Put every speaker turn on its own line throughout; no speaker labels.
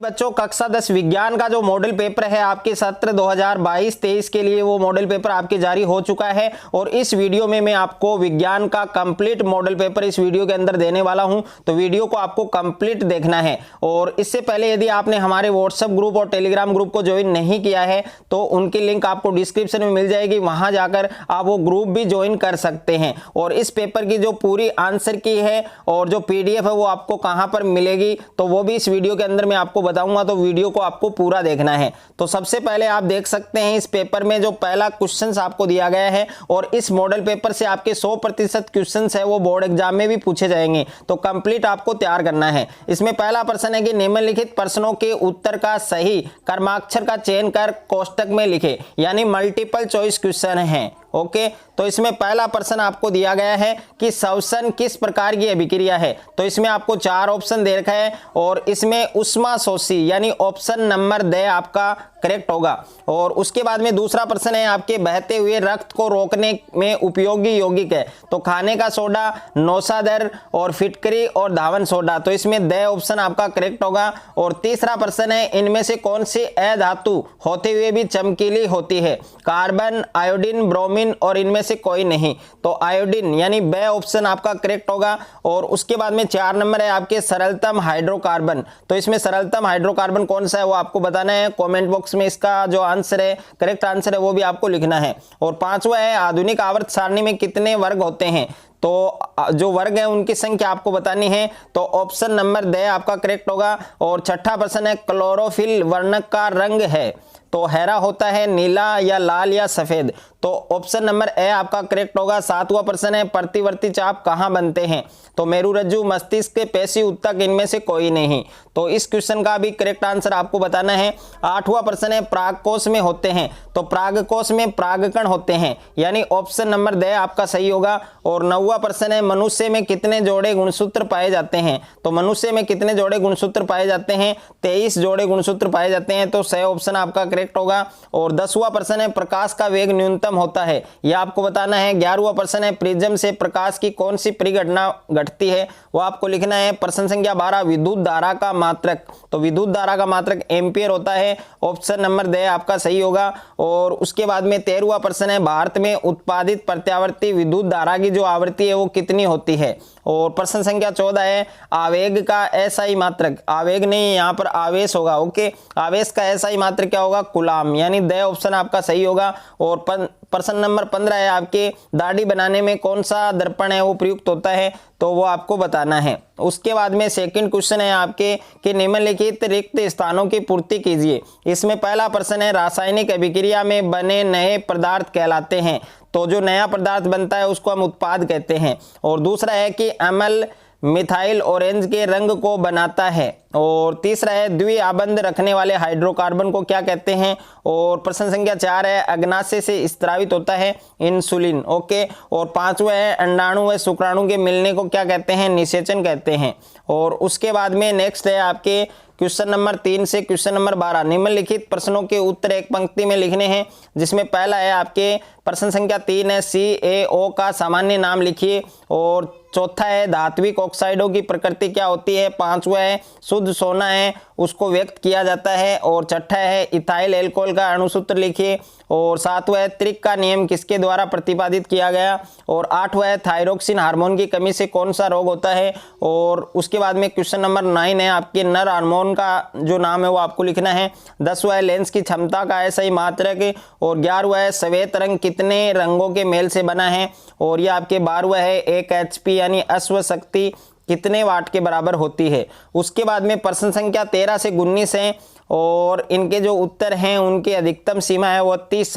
बच्चों कक्षा 10 विज्ञान का जो मॉडल पेपर है आपके सत्र 2022-23 के लिए वो मॉडल पेपर आपके जारी हो चुका है और इस वीडियो में मैं आपको विज्ञान का कंप्लीट मॉडल पेपर इस वीडियो के अंदर देने वाला हूं। तो वीडियो को आपको कंप्लीट देखना है और इससे पहले यदि आपने हमारे व्हाट्सएप ग्रुप और टेलीग्राम ग्रुप को ज्वाइन नहीं किया है तो उनकी लिंक आपको डिस्क्रिप्शन में मिल जाएगी, वहां जाकर आप वो ग्रुप भी ज्वाइन कर सकते हैं। और इस पेपर की जो पूरी आंसर की है और जो PDF है वो आपको कहां पर मिलेगी तो वो भी इस वीडियो के अंदर मैं आपको बताऊंगा, तो वीडियो को आपको पूरा देखना है। तो सबसे पहले आप देख सकते हैं इस पेपर में जो पहला क्वेश्चन आपको दिया गया है और इस मॉडल पेपर से आपके 100% क्वेश्चन है वो बोर्ड एग्जाम में भी पूछे जाएंगे, तो कंप्लीट आपको तैयार करना है। इसमें पहला प्रश्न है कि निम्नलिखित प्रश्नों के उत्तर का सही क्रमाक्षर का चयन कर कोष्टक में लिखे, यानी मल्टीपल चॉइस क्वेश्चन है। ओके, तो इसमें पहला प्रश्न आपको दिया गया है कि श्वसन किस प्रकार की अभिक्रिया है, तो इसमें आपको 4 ऑप्शन दे रखा है और इसमें उष्माशोषी यानी ऑप्शन नंबर ड आपका करेक्ट होगा। और उसके बाद में दूसरा प्रश्न है आपके बहते हुए रक्त को रोकने में उपयोगी यौगिक है, तो खाने का सोडा, नौशादर और फिटकरी और धावन सोडा, तो इसमें ड ऑप्शन आपका करेक्ट होगा। और तीसरा प्रश्न है इनमें से कौन सी अधातु होते हुए भी चमकीली होती है, कार्बन, आयोडीन, ब्रोमीन और इनमें से कोई नहीं, तो आयोडीन यानी ब ऑप्शन आपका करेक्ट होगा। और उसके बाद में 4 नंबर है आपके सरलतम हाइड्रोकार्बन, तो इसमें सरलतम हाइड्रोकार्बन कौन सा है वो आपको बताना है। कमेंट बॉक्स में इसका जो आंसर है करेक्ट आंसर है वो भी आपको लिखना है। और 5वां है आधुनिक आवर्त सारणी में कितने वर्ग होते हैं, तो जो वर्ग है उनकी संख्या आपको बतानी है, तो ऑप्शन नंबर ड आपका करेक्ट होगा। और 6ठा प्रश्न है क्लोरोफिल वर्णक का रंग है, तो हरा होता है, नीला या लाल या सफेद, तो ऑप्शन नंबर ए आपका करेक्ट होगा। 7वां प्रश्न है प्रतिवर्ती चाप कहां बनते हैं, तो मेरुरज्जु, मस्तिष्क, पेशी, उत्तक, इनमें से कोई नहीं, तो इस क्वेश्चन का भी करेक्ट आंसर आपको बताना है। 8वां प्रश्न है प्रागकोश में होते हैं, तो प्रागकोश में प्रागकण होते हैं, यानी ऑप्शन नंबर ड आपका सही होगा। और 9वां प्रश्न है मनुष्य में कितने जोड़े गुणसूत्र पाए जाते हैं, तो मनुष्य में कितने जोड़े गुणसूत्र पाए जाते हैं, 23 जोड़े गुणसूत्र पाए जाते हैं, तो सही ऑप्शन आपका करेक्ट होगा। और 10वां प्रश्न है प्रकाश का वेग न्यूनतम होता है, यह आपको बताना है। 11वां प्रश्न है प्रिज्म से प्रकाश की कौन सी परिघटना घटती है, वो आपको लिखना है। प्रश्न संख्या 12 विद्युत धारा का मात्रक, तो विद्युत धारा का मात्रक एम्पियर होता है, ऑप्शन नंबर ड आपका सही होगा। और उसके बाद में 13वां प्रश्न है भारत में उत्पादित प्रत्यावर्ती विद्युत धारा की जो आवृत्ति है वो कितनी होती है। और प्रश्न संख्या 14 है आवेग का एसआई मात्रक, आवेग नहीं यहाँ पर आवेश होगा। ओके, आवेश का एसआई मात्रक क्या होगा, कूलाम, यानी द ऑप्शन आपका सही होगा। और प्रश्न नंबर 15 है आपके दाढ़ी बनाने में कौन सा दर्पण है वो प्रयुक्त होता है, तो वो आपको बताना है। उसके बाद में सेकंड क्वेश्चन है आपके कि निम्नलिखित रिक्त स्थानों की पूर्ति कीजिए। इसमें पहला प्रश्न है रासायनिक अभिक्रिया में बने नए पदार्थ कहलाते हैं, तो जो नया पदार्थ बनता है उसको हम उत्पाद कहते हैं। और दूसरा है कि अम्ल मिथाइल ऑरेंज के रंग को बनाता है। और तीसरा है द्विआबंध रखने वाले हाइड्रोकार्बन को क्या कहते हैं। और प्रश्न संख्या 4 है अग्नाशय से स्त्रावित होता है इंसुलिन। ओके, और 5वां है अंडाणु व शुक्राणु के मिलने को क्या कहते हैं, निषेचन कहते हैं। और उसके बाद में नेक्स्ट है आपके क्वेश्चन नंबर 3 से क्वेश्चन नंबर 12 निम्नलिखित प्रश्नों के उत्तर एक पंक्ति में लिखने हैं, जिसमें पहला है आपके प्रश्न संख्या 3 है CaO का सामान्य नाम लिखिए। और चौथा है धात्विक ऑक्साइडों की प्रकृति क्या होती है। 5वां है शुद्ध सोना है उसको व्यक्त किया जाता है। और 6ठा है इथाइल एल्कोहल का अणुसूत्र लिखिए। और 7वां है त्रिक का नियम किसके द्वारा प्रतिपादित किया गया। और 8वां है थायरोक्सिन हार्मोन की कमी से कौन सा रोग होता है। और उसके बाद में क्वेश्चन नंबर 9 है आपके नर हार्मोन का जो नाम है वो आपको लिखना है। 10वां है लेंस की क्षमता का एसआई मात्रक। और 11वां है श्वेत रंग कितने रंगों के मेल से बना है। और यह आपके 12वां है 1 HP यानी अश्व शक्ति कितने वाट के बराबर होती है। उसके बाद में प्रश्न संख्या 13 से 19 है और इनके जो उत्तर हैं उनकी अधिकतम सीमा है वो 30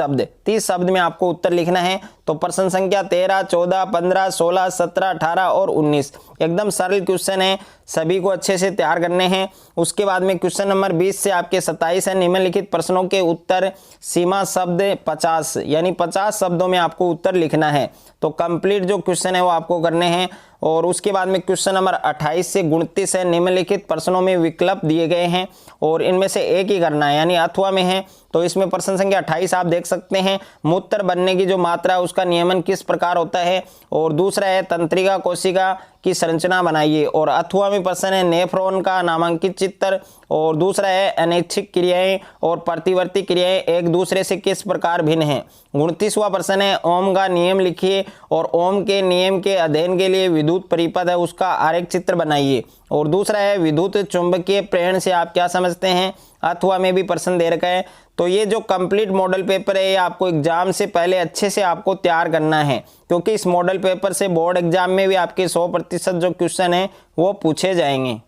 शब्द में आपको उत्तर लिखना है। तो प्रश्न संख्या 13, 14, 15, 16, 17, 18 और 19 एकदम सरल क्वेश्चन है, सभी को अच्छे से तैयार करने हैं। उसके बाद में क्वेश्चन नंबर 20 से आपके 27 है निम्नलिखित प्रश्नों के उत्तर सीमा शब्द 50 यानी 50 शब्दों में आपको उत्तर लिखना है। तो कंप्लीट जो क्वेश्चन है वो आपको करने हैं। और उसके बाद में क्वेश्चन नंबर 28 से 29 है निम्नलिखित प्रश्नों में विकल्प दिए गए हैं और इनमें से एक ही करना है, यानी अथवा में है तो इसमें प्रश्न संख्या 28 आप देख सकते हैं, मूत्र बनने की जो मात्रा है उसका नियमन किस प्रकार होता है। और दूसरा है तंत्रिका कोशिका की संरचना बनाइए। और अथवा में प्रश्न है नेफ्रॉन का नामांकित चित्र। और दूसरा है अनैच्छिक क्रियाएं और प्रतिवर्ती क्रियाएं एक दूसरे से किस प्रकार भिन्न हैं। 29वां प्रश्न है ओम का नियम लिखिए और ओम के नियम के अध्ययन के लिए विद्युत परिपथ है उसका आरेख चित्र बनाइए। और दूसरा है विद्युत चुंबकीय प्रेरण से आप क्या समझते हैं, अथवा में भी प्रश्न दे रखा है। तो ये जो कंप्लीट मॉडल पेपर है ये आपको एग्जाम से पहले अच्छे से आपको तैयार करना है, क्योंकि इस मॉडल पेपर से बोर्ड एग्जाम में भी आपके 100% जो क्वेश्चन है वो पूछे जाएंगे।